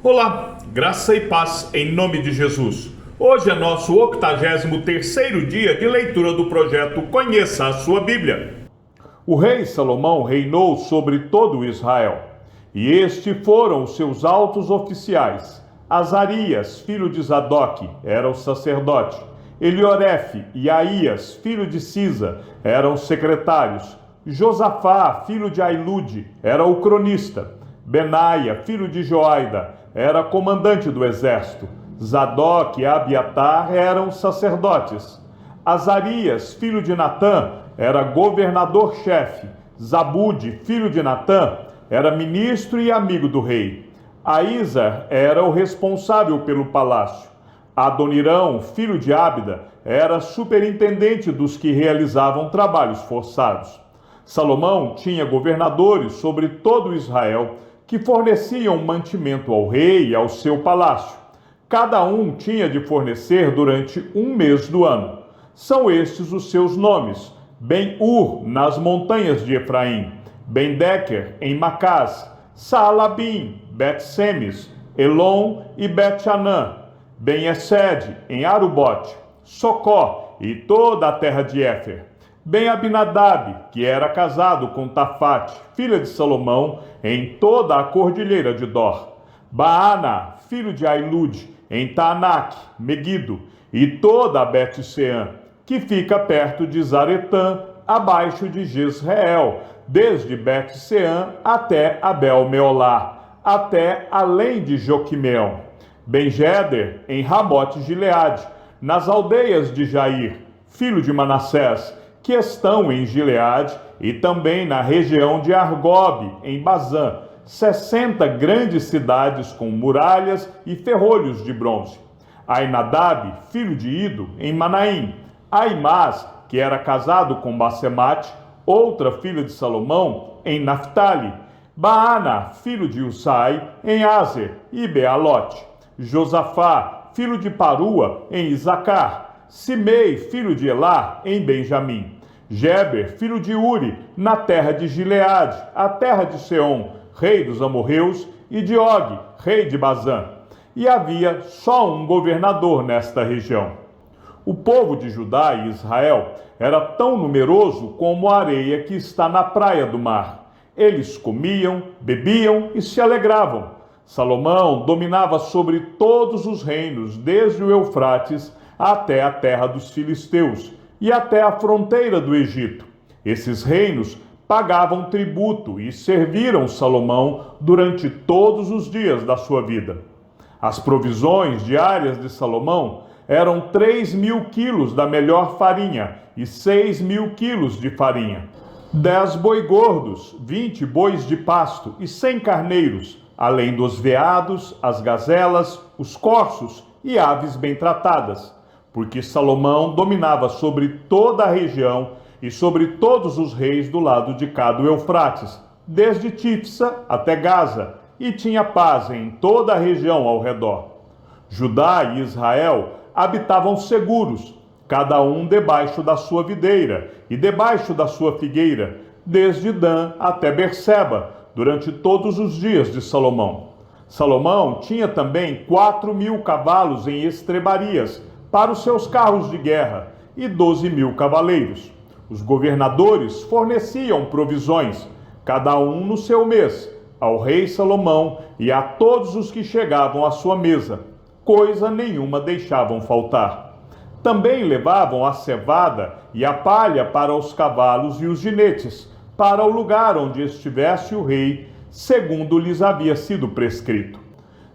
Olá, graça e paz em nome de Jesus. Hoje é nosso 83º dia de leitura do projeto Conheça a Sua Bíblia. O rei Salomão reinou sobre todo Israel, e estes foram os seus altos oficiais. Azarias, filho de Zadok, era o sacerdote. Eliorefe e Aías, filho de Cisa, eram os secretários. Josafá, filho de Ailude, era o cronista. Benaia, filho de Joaida, era comandante do exército. Zadok e Abiatar eram sacerdotes. Azarias, filho de Natã, era governador-chefe. Zabude, filho de Natã, era ministro e amigo do rei. Aísar era o responsável pelo palácio. Adonirão, filho de Ábida, era superintendente dos que realizavam trabalhos forçados. Salomão tinha governadores sobre todo Israel, que forneciam mantimento ao rei e ao seu palácio. Cada um tinha de fornecer durante um mês do ano. São estes os seus nomes: Ben-Ur, nas montanhas de Efraim; Ben-Deker, em Macás; Saalabim, Bet-Semes, Elon e Bet-Anã; Ben-Esed, em Arubote; Socó e toda a terra de Éfer; Ben-Abinadab, que era casado com Tafate, filha de Salomão, em toda a cordilheira de Dor; Baana, filho de Ailude, em Taanac, Megido, e toda a Bet-Seã, que fica perto de Zaretã, abaixo de Jezreel, desde Bet-Seã até Abel-Meolá, até além de Joquimeão; Ben-Geder, em Ramote-Gileade, nas aldeias de Jair, filho de Manassés, que estão em Gileade, e também na região de Argobe, em Bazã, 60 grandes cidades com muralhas e ferrolhos de bronze. Ainadab, filho de Ido, em Manaim; Aimás, que era casado com Basemate, outra filha de Salomão, em Naphtali; Baana, filho de Usai, em Azer e Bealote; Josafá, filho de Parua, em Isacar; Simei, filho de Elá, em Benjamim; Geber, filho de Uri, na terra de Gileade, a terra de Seom, rei dos amorreus, e de Og, rei de Bazã. E havia só um governador nesta região. O povo de Judá e Israel era tão numeroso como a areia que está na praia do mar. Eles comiam, bebiam e se alegravam. Salomão dominava sobre todos os reinos, desde o Eufrates até a terra dos filisteus e até a fronteira do Egito. Esses reinos pagavam tributo e serviram Salomão durante todos os dias da sua vida. As provisões diárias de Salomão eram 3.000 quilos da melhor farinha e 6.000 quilos de farinha, 10 boi gordos, 20 bois de pasto e 100 carneiros, além dos veados, as gazelas, os corços e aves bem tratadas, porque Salomão dominava sobre toda a região e sobre todos os reis do lado de cá do Eufrates, desde Tifsa até Gaza, e tinha paz em toda a região ao redor. Judá e Israel habitavam seguros, cada um debaixo da sua videira e debaixo da sua figueira, desde Dan até Berseba, durante todos os dias de Salomão. Salomão tinha também 4.000 cavalos em estrebarias para os seus carros de guerra e 12.000 cavaleiros. Os governadores forneciam provisões, cada um no seu mês, ao rei Salomão e a todos os que chegavam à sua mesa. Coisa nenhuma deixavam faltar. Também levavam a cevada e a palha para os cavalos e os jinetes, para o lugar onde estivesse o rei, segundo lhes havia sido prescrito.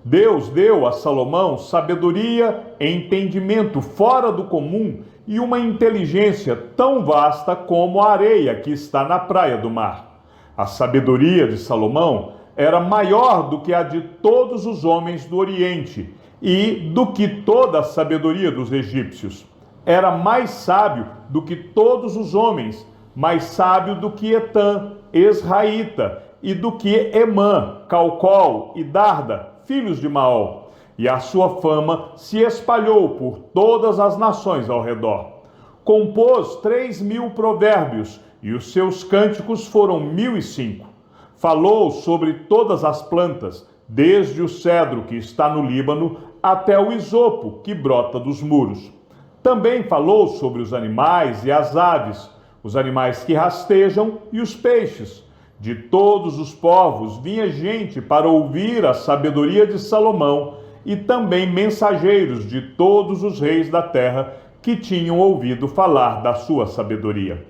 Deus deu a Salomão sabedoria e entendimento fora do comum e uma inteligência tão vasta como a areia que está na praia do mar. A sabedoria de Salomão era maior do que a de todos os homens do Oriente e do que toda a sabedoria dos egípcios. Era mais sábio do que todos os homens, mais sábio do que Etã, Esraíta, e do que Emã, Calcol e Darda, filhos de Maol. E a sua fama se espalhou por todas as nações ao redor. Compôs 3.000 provérbios, e os seus cânticos foram 1.005. Falou sobre todas as plantas, desde o cedro que está no Líbano até o isopo que brota dos muros. Também falou sobre os animais e as aves, os animais que rastejam e os peixes. De todos os povos vinha gente para ouvir a sabedoria de Salomão, e também mensageiros de todos os reis da terra que tinham ouvido falar da sua sabedoria.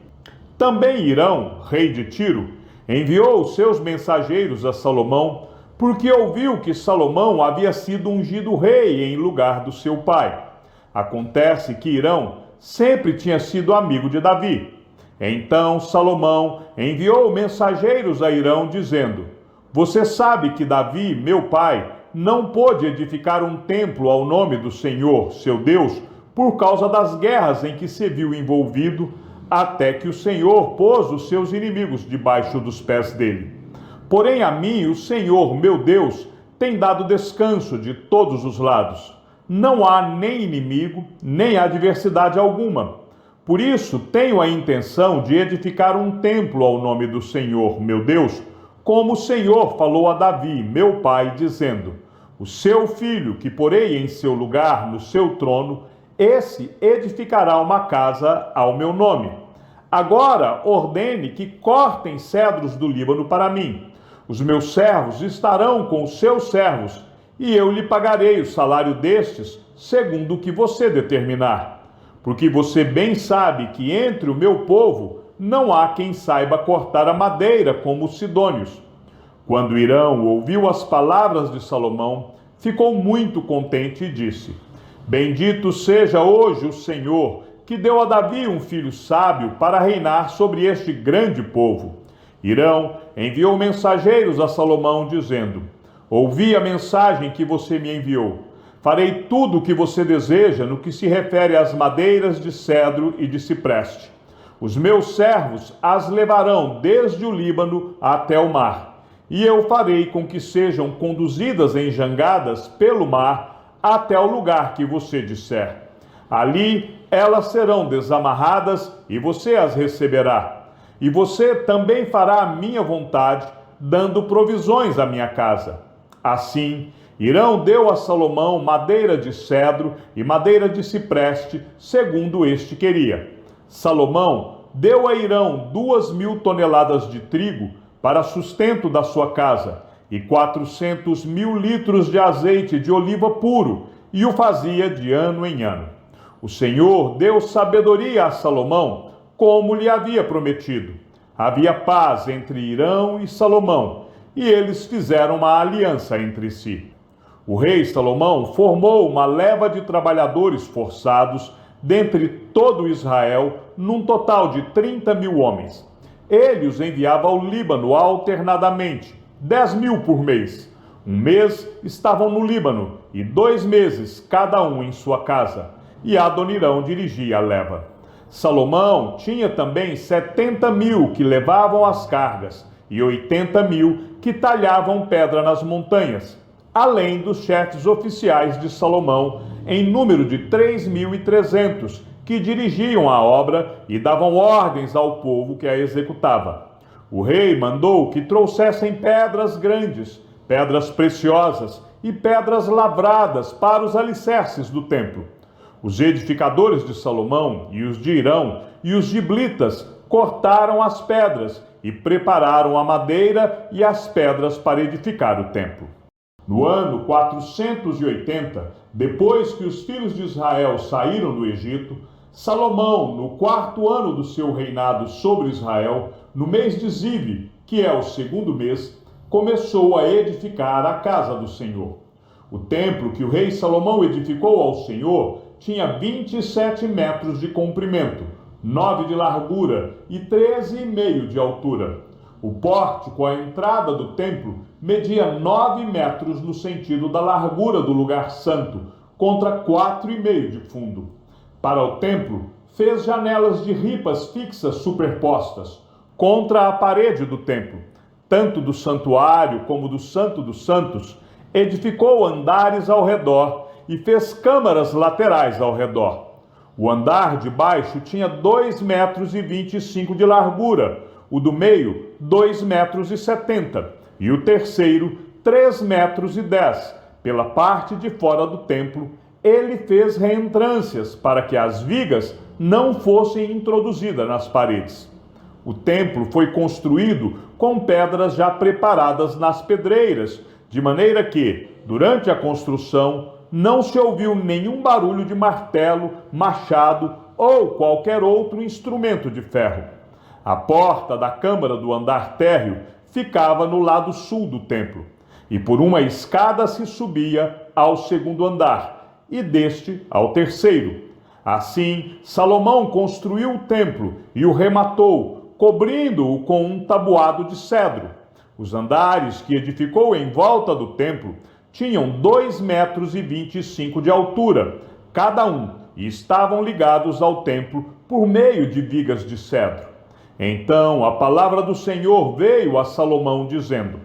Também Hirão, rei de Tiro, enviou os seus mensageiros a Salomão, porque ouviu que Salomão havia sido ungido rei em lugar do seu pai. Acontece que Hirão sempre tinha sido amigo de Davi. Então Salomão enviou mensageiros a Hirão, dizendo: Você sabe que Davi, meu pai, não pôde edificar um templo ao nome do Senhor, seu Deus, por causa das guerras em que se viu envolvido, até que o Senhor pôs os seus inimigos debaixo dos pés dele. Porém a mim, o Senhor, meu Deus, tem dado descanso de todos os lados. Não há nem inimigo, nem adversidade alguma. Por isso tenho a intenção de edificar um templo ao nome do Senhor, meu Deus, como o Senhor falou a Davi, meu pai, dizendo: O seu filho, que porei em seu lugar no seu trono, esse edificará uma casa ao meu nome. Agora ordene que cortem cedros do Líbano para mim. Os meus servos estarão com os seus servos, e eu lhe pagarei o salário destes, segundo o que você determinar. Porque você bem sabe que entre o meu povo não há quem saiba cortar a madeira como os sidônios. Quando Hirão ouviu as palavras de Salomão, ficou muito contente e disse: Bendito seja hoje o Senhor, que deu a Davi um filho sábio para reinar sobre este grande povo. Hirão enviou mensageiros a Salomão, dizendo: Ouvi a mensagem que você me enviou. Farei tudo o que você deseja no que se refere às madeiras de cedro e de cipreste. Os meus servos as levarão desde o Líbano até o mar, e eu farei com que sejam conduzidas em jangadas pelo mar até o lugar que você disser. Ali elas serão desamarradas e você as receberá. E você também fará a minha vontade, dando provisões à minha casa. Assim, Hirão deu a Salomão madeira de cedro e madeira de cipreste, segundo este queria. Salomão deu a Hirão 2.000 toneladas de trigo para sustento da sua casa e 400.000 litros de azeite de oliva puro, e o fazia de ano em ano. O Senhor deu sabedoria a Salomão, como lhe havia prometido. Havia paz entre Hirão e Salomão, e eles fizeram uma aliança entre si. O rei Salomão formou uma leva de trabalhadores forçados dentre todo Israel, num total de 30.000 homens. Ele os enviava ao Líbano alternadamente, 10.000 por mês. Um mês estavam no Líbano, e 2 meses cada um em sua casa, e Adonirão dirigia a leva. Salomão tinha também 70.000 que levavam as cargas, e 80.000 que talhavam pedra nas montanhas, além dos chefes oficiais de Salomão, em número de 3.300, que dirigiam a obra e davam ordens ao povo que a executava. O rei mandou que trouxessem pedras grandes, pedras preciosas e pedras lavradas para os alicerces do templo. Os edificadores de Salomão e os de Hirão e os giblitas cortaram as pedras e prepararam a madeira e as pedras para edificar o templo. No ano 480, depois que os filhos de Israel saíram do Egito, Salomão, no 4º ano do seu reinado sobre Israel, no mês de Zive, que é o 2º mês, começou a edificar a casa do Senhor. O templo que o rei Salomão edificou ao Senhor tinha 27 metros de comprimento, 9 de largura e 13,5 de altura. O pórtico à entrada do templo media 9 metros no sentido da largura do lugar santo, contra 4,5 de fundo. Para o templo, fez janelas de ripas fixas superpostas, contra a parede do templo, tanto do santuário como do Santo dos Santos. Edificou andares ao redor e fez câmaras laterais ao redor. O andar de baixo tinha 2,25 metros de largura, o do meio 2,70 metros, e o terceiro 3,10 m. Pela parte de fora do templo, ele fez reentrâncias para que as vigas não fossem introduzidas nas paredes. O templo foi construído com pedras já preparadas nas pedreiras, de maneira que, durante a construção, não se ouviu nenhum barulho de martelo, machado ou qualquer outro instrumento de ferro. A porta da câmara do andar térreo ficava no lado sul do templo, e por uma escada se subia ao segundo andar, e deste ao terceiro. Assim, Salomão construiu o templo e o rematou, cobrindo-o com um tabuado de cedro. Os andares que edificou em volta do templo tinham 2,25 m de altura, cada um, e estavam ligados ao templo por meio de vigas de cedro. Então a palavra do Senhor veio a Salomão, dizendo: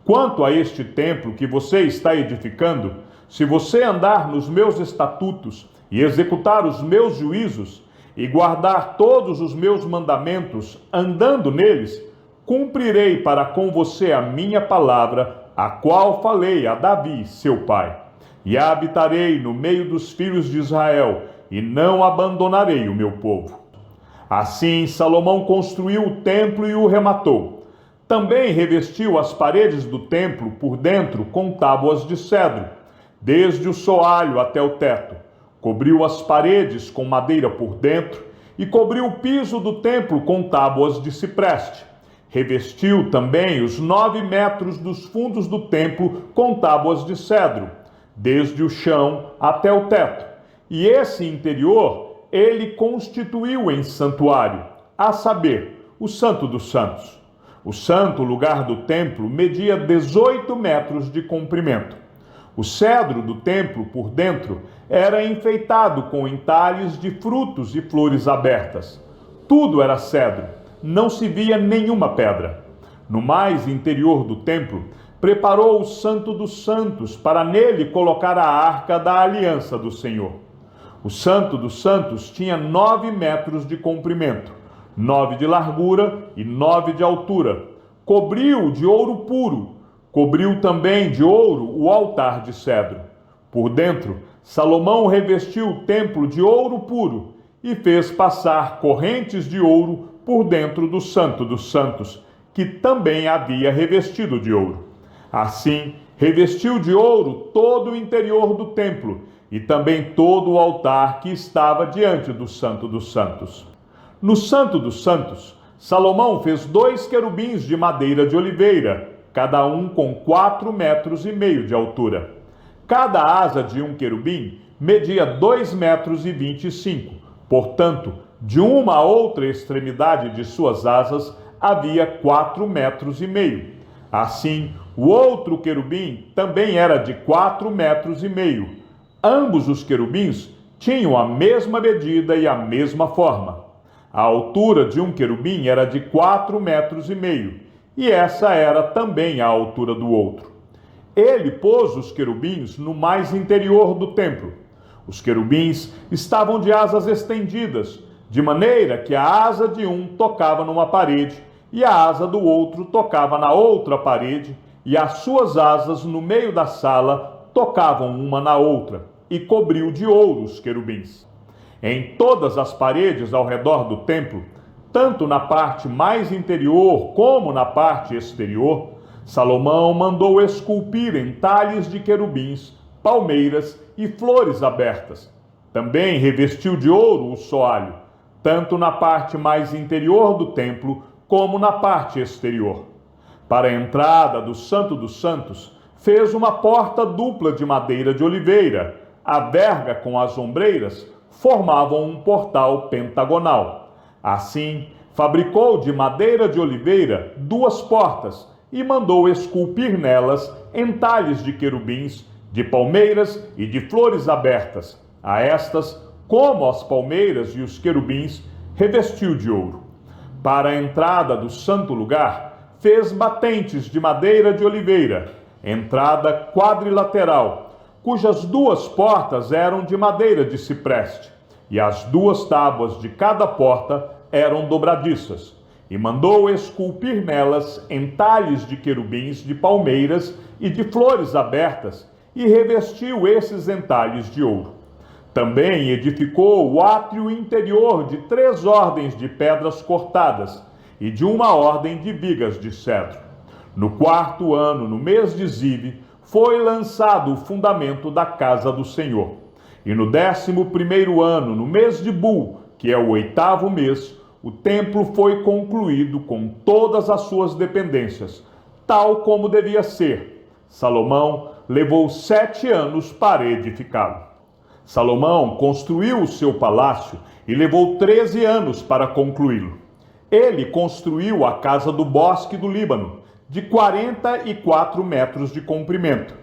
quanto a este templo que você está edificando, se você andar nos meus estatutos e executar os meus juízos, e guardar todos os meus mandamentos, andando neles, cumprirei para com você a minha palavra, a qual falei a Davi, seu pai. E habitarei no meio dos filhos de Israel, e não abandonarei o meu povo. Assim Salomão construiu o templo e o rematou. Também revestiu as paredes do templo por dentro com tábuas de cedro, desde o soalho até o teto. Cobriu as paredes com madeira por dentro e cobriu o piso do templo com tábuas de cipreste. Revestiu também os 9 metros dos fundos do templo com tábuas de cedro, desde o chão até o teto. E esse interior ele constituiu em santuário, a saber, o Santo dos Santos. O santo lugar do templo media 18 metros de comprimento. O cedro do templo, por dentro, era enfeitado com entalhes de frutos e flores abertas. Tudo era cedro, não se via nenhuma pedra. No mais interior do templo, preparou o Santo dos Santos para nele colocar a arca da aliança do Senhor. O Santo dos Santos tinha 9 metros de comprimento, 9 de largura e 9 de altura. Cobriu de ouro puro. Cobriu também de ouro o altar de cedro. Por dentro, Salomão revestiu o templo de ouro puro e fez passar correntes de ouro por dentro do Santo dos Santos, que também havia revestido de ouro. Assim, revestiu de ouro todo o interior do templo e também todo o altar que estava diante do Santo dos Santos. No Santo dos Santos, Salomão fez 2 querubins de madeira de oliveira, cada um com 4,5 metros de altura. Cada asa de um querubim media 2,25 m. Portanto, de uma a outra extremidade de suas asas havia 4,5 metros. Assim, o outro querubim também era de 4,5 metros. Ambos os querubins tinham a mesma medida e a mesma forma. A altura de um querubim era de 4,5 metros, e essa era também a altura do outro. Ele pôs os querubins no mais interior do templo. Os querubins estavam de asas estendidas, de maneira que a asa de um tocava numa parede, e a asa do outro tocava na outra parede, e as suas asas no meio da sala tocavam uma na outra, e cobriu de ouro os querubins. Em todas as paredes ao redor do templo, tanto na parte mais interior como na parte exterior, Salomão mandou esculpir entalhes de querubins, palmeiras e flores abertas. Também revestiu de ouro o soalho, tanto na parte mais interior do templo como na parte exterior. Para a entrada do Santo dos Santos, fez uma porta dupla de madeira de oliveira. A verga com as ombreiras formavam um portal pentagonal. Assim, fabricou de madeira de oliveira 2 portas e mandou esculpir nelas entalhes de querubins, de palmeiras e de flores abertas. A estas, como as palmeiras e os querubins, revestiu de ouro. Para a entrada do santo lugar, fez batentes de madeira de oliveira, entrada quadrilateral, cujas 2 portas eram de madeira de cipreste, e as 2 tábuas de cada porta eram dobradiças. e mandou esculpir nelas entalhes de querubins, de palmeiras e de flores abertas, e revestiu esses entalhes de ouro. Também edificou o átrio interior de 3 ordens de pedras cortadas e de 1 ordem de vigas de cedro. No 4º ano, no mês de Zive, foi lançado o fundamento da casa do Senhor. E no 11º ano, no mês de Bul, que é o 8º mês, o templo foi concluído com todas as suas dependências, tal como devia ser. Salomão levou 7 anos para edificá-lo. Salomão construiu o seu palácio e levou 13 anos para concluí-lo. Ele construiu a casa do bosque do Líbano, de 44 metros de comprimento,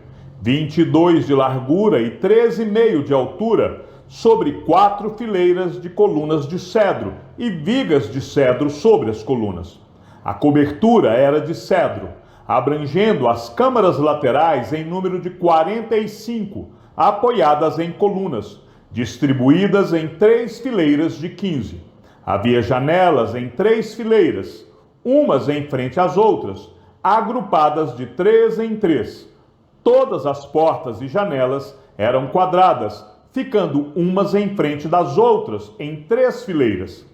22 de largura e 13,5 de altura, sobre 4 fileiras de colunas de cedro e vigas de cedro sobre as colunas. A cobertura era de cedro, abrangendo as câmaras laterais em número de 45, apoiadas em colunas, distribuídas em 3 fileiras de 15. Havia janelas em 3 fileiras, umas em frente às outras, agrupadas de 3 em 3. Todas as portas e janelas eram quadradas, ficando umas em frente das outras, em 3 fileiras.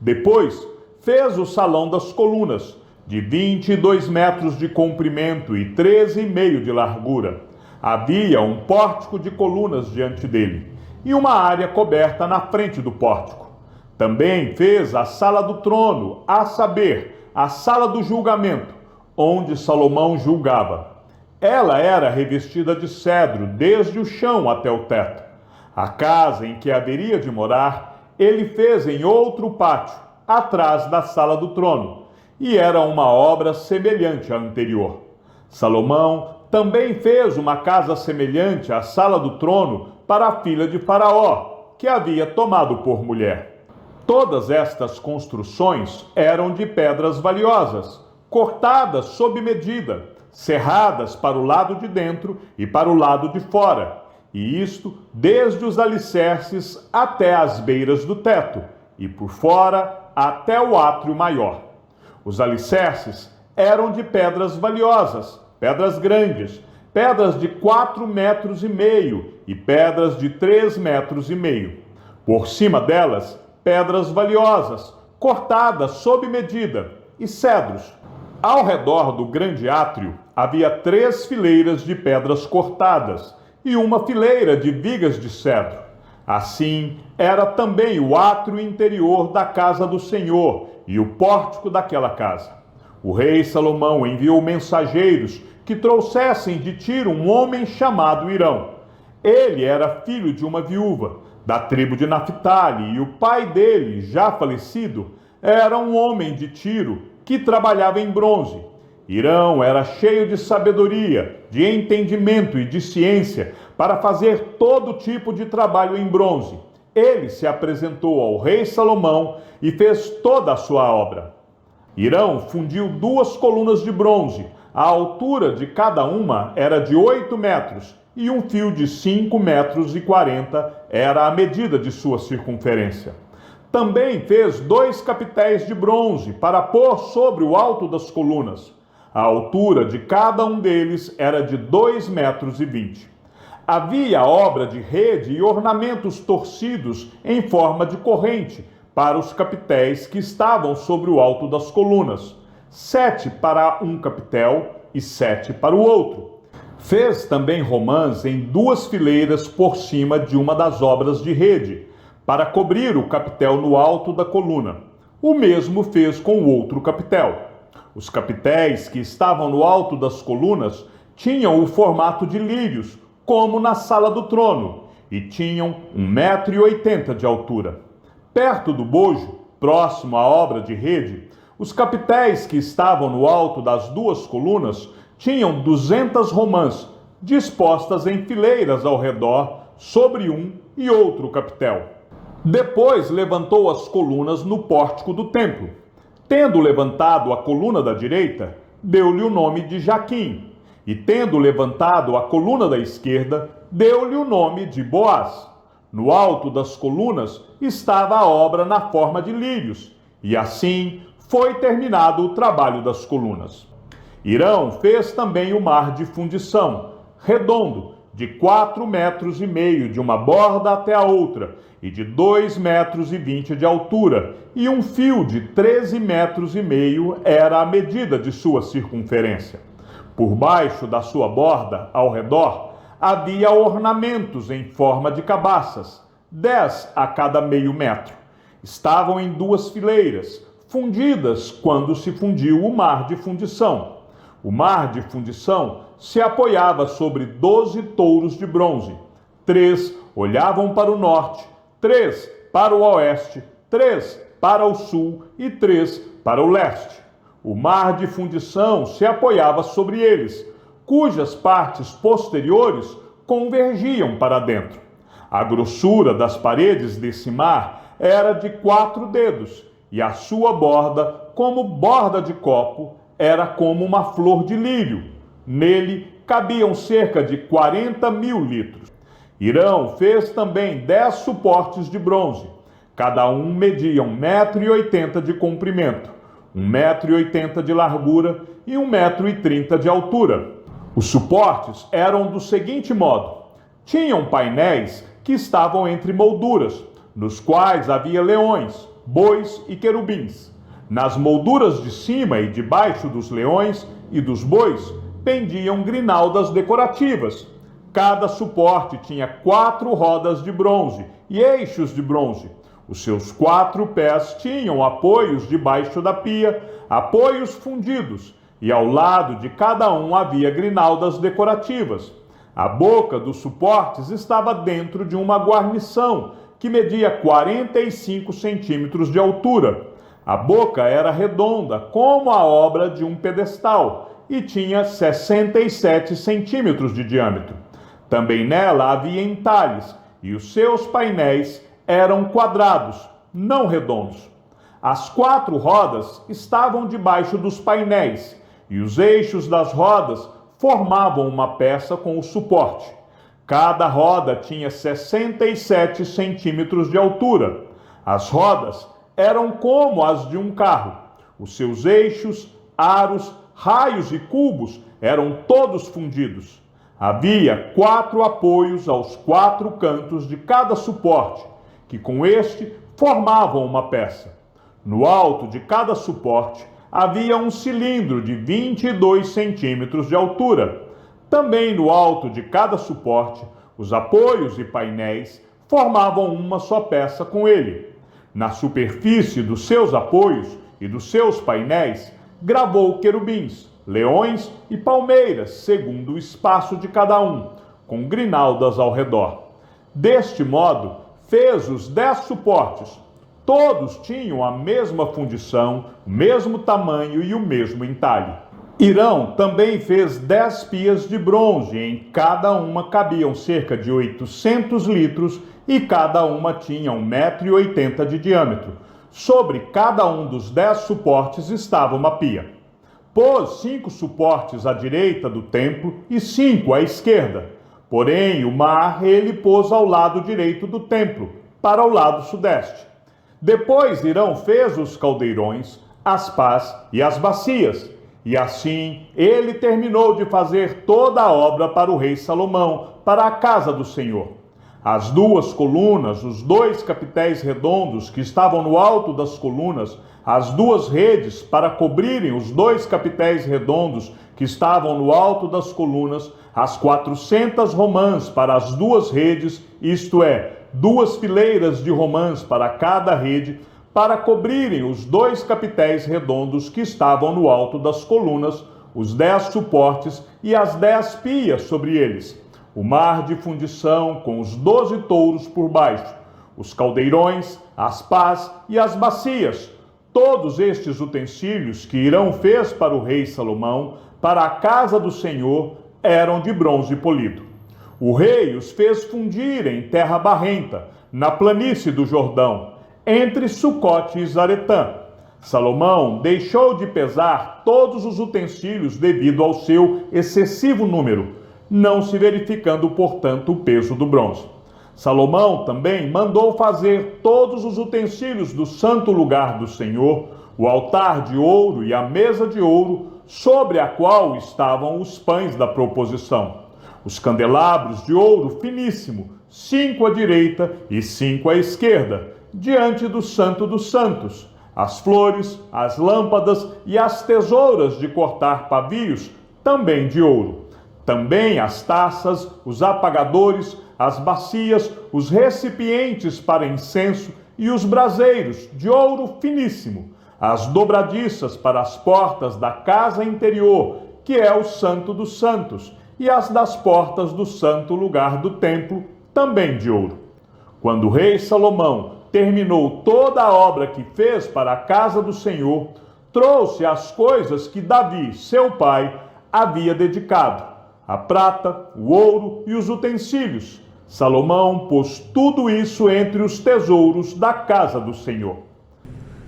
Depois, fez o salão das colunas, de 22 metros de comprimento e 13,5 de largura. Havia um pórtico de colunas diante dele, e uma área coberta na frente do pórtico. Também fez a sala do trono, a saber, a sala do julgamento, onde Salomão julgava. Ela era revestida de cedro, desde o chão até o teto. A casa em que haveria de morar, ele fez em outro pátio, atrás da sala do trono, e era uma obra semelhante à anterior. Salomão também fez uma casa semelhante à sala do trono para a filha de Faraó, que havia tomado por mulher. Todas estas construções eram de pedras valiosas, cortadas sob medida, serradas para o lado de dentro e para o lado de fora, e isto desde os alicerces até as beiras do teto, e por fora até o átrio maior. Os alicerces eram de pedras valiosas, pedras grandes, pedras de 4,5 metros e pedras de 3,5 metros. Por cima delas, pedras valiosas, cortadas sob medida, e cedros. Ao redor do grande átrio havia 3 fileiras de pedras cortadas, e uma fileira de vigas de cedro. Assim era também o átrio interior da casa do Senhor e o pórtico daquela casa. O rei Salomão enviou mensageiros que trouxessem de Tiro um homem chamado Hirão. Ele era filho de uma viúva, da tribo de Naphtali, e o pai dele, já falecido, era um homem de Tiro que trabalhava em bronze. Hirão era cheio de sabedoria, de entendimento e de ciência para fazer todo tipo de trabalho em bronze. Ele se apresentou ao rei Salomão e fez toda a sua obra. Hirão fundiu 2 colunas de bronze. A altura de cada uma era de 8 metros e um fio de 5,40 metros era a medida de sua circunferência. Também fez 2 capitéis de bronze para pôr sobre o alto das colunas. A altura de cada um deles era de 2,20 metros. Havia obra de rede e ornamentos torcidos em forma de corrente para os capitéis que estavam sobre o alto das colunas, 7 para um capitel e 7 para o outro. Fez também romãs em 2 fileiras por cima de uma das obras de rede, para cobrir o capitel no alto da coluna. O mesmo fez com o outro capitel. Os capitéis que estavam no alto das colunas tinham o formato de lírios, como na sala do trono, e tinham 1,80 metros de altura. Perto do bojo, próximo à obra de rede, os capitéis que estavam no alto das 2 colunas tinham 200 romãs, dispostas em fileiras ao redor, sobre um e outro capitel. Depois levantou as colunas no pórtico do templo. Tendo levantado a coluna da direita, deu-lhe o nome de Jaquim, e tendo levantado a coluna da esquerda, deu-lhe o nome de Boaz. No alto das colunas estava a obra na forma de lírios, e assim foi terminado o trabalho das colunas. Hirão fez também o mar de fundição, redondo, de 4,5 metros de uma borda até a outra, e de 2,20 metros de altura, e um fio de 13,5 metros era a medida de sua circunferência. Por baixo da sua borda, ao redor, havia ornamentos em forma de cabaças, 10 a cada meio metro. Estavam em 2 fileiras, fundidas quando se fundiu o mar de fundição. O mar de fundição se apoiava sobre 12 touros de bronze. 3 olhavam para o norte, 3 para o oeste, 3 para o sul e 3 para o leste. O mar de fundição se apoiava sobre eles, cujas partes posteriores convergiam para dentro. A grossura das paredes desse mar era de 4 dedos, e a sua borda, como borda de copo, era como uma flor de lírio. Nele cabiam cerca de 40.000 litros. Hirão fez também 10 suportes de bronze. Cada um media 1,80 m de comprimento, 1,80 m de largura e 1,30 m de altura. Os suportes eram do seguinte modo: tinham painéis que estavam entre molduras, nos quais havia leões, bois e querubins. Nas molduras de cima e de baixo dos leões e dos bois pendiam grinaldas decorativas. Cada suporte tinha 4 rodas de bronze e eixos de bronze. Os seus 4 pés tinham apoios debaixo da pia, apoios fundidos, e ao lado de cada um havia grinaldas decorativas. A boca dos suportes estava dentro de uma guarnição que media 45 centímetros de altura. A boca era redonda, como a obra de um pedestal, e tinha 67 centímetros de diâmetro. Também nela havia entalhes, e os seus painéis eram quadrados, não redondos. As 4 rodas estavam debaixo dos painéis, e os eixos das rodas formavam uma peça com o suporte. Cada roda tinha 67 centímetros de altura. As rodas eram como as de um carro. Os seus eixos, aros, raios e cubos eram todos fundidos. Havia 4 apoios aos 4 cantos de cada suporte, que com este formavam uma peça. No alto de cada suporte havia um cilindro de 22 centímetros de altura. Também no alto de cada suporte, os apoios e painéis formavam uma só peça com ele. Na superfície dos seus apoios e dos seus painéis, gravou querubins, leões e palmeiras, segundo o espaço de cada um, com grinaldas ao redor. Deste modo, fez os 10 suportes. Todos tinham a mesma fundição, o mesmo tamanho e o mesmo entalhe. Hirão também fez 10 pias de bronze, em cada uma cabiam cerca de 800 litros e cada uma tinha 1,80 m de diâmetro. Sobre cada um dos 10 suportes estava uma pia. Pôs 5 suportes à direita do templo e 5 à esquerda. Porém, o mar ele pôs ao lado direito do templo, para o lado sudeste. Depois Hirão fez os caldeirões, as pás e as bacias. E assim ele terminou de fazer toda a obra para o rei Salomão, para a casa do Senhor. As 2 colunas, os 2 capitéis redondos que estavam no alto das colunas, as 2 redes para cobrirem os 2 capitéis redondos que estavam no alto das colunas, as 400 romãs para as 2 redes, isto é, 2 fileiras de romãs para cada rede, para cobrirem os 2 capitéis redondos que estavam no alto das colunas, os 10 suportes e as 10 pias sobre eles, o mar de fundição com os 12 touros por baixo, os caldeirões, as pás e as bacias. Todos estes utensílios que Hirão fez para o rei Salomão, para a casa do Senhor, eram de bronze polido. O rei os fez fundir em terra barrenta, na planície do Jordão, entre Sucote e Zaretã. Salomão deixou de pesar todos os utensílios devido ao seu excessivo número, não se verificando, portanto, o peso do bronze. Salomão também mandou fazer todos os utensílios do santo lugar do Senhor, o altar de ouro e a mesa de ouro, sobre a qual estavam os pães da proposição, os candelabros de ouro finíssimo, 5 à direita e 5 à esquerda, diante do Santo dos Santos, as flores, as lâmpadas e as tesouras de cortar pavios, também de ouro. Também as taças, os apagadores, as bacias, os recipientes para incenso e os braseiros, de ouro finíssimo, as dobradiças para as portas da casa interior, que é o Santo dos Santos, e as das portas do santo lugar do templo, também de ouro. Quando o rei Salomão terminou toda a obra que fez para a casa do Senhor, trouxe as coisas que Davi, seu pai, havia dedicado: a prata, o ouro e os utensílios. Salomão pôs tudo isso entre os tesouros da casa do Senhor.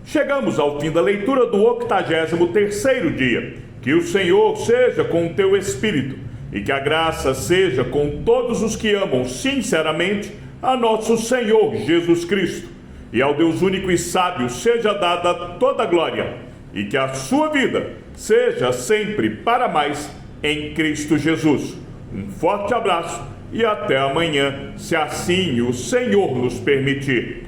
Chegamos ao fim da leitura do 83º dia. Que o Senhor seja com o teu espírito e que a graça seja com todos os que amam sinceramente a nosso Senhor Jesus Cristo. E ao Deus único e sábio seja dada toda a glória, e que a sua vida seja sempre para mais em Cristo Jesus. Um forte abraço e até amanhã, se assim o Senhor nos permitir.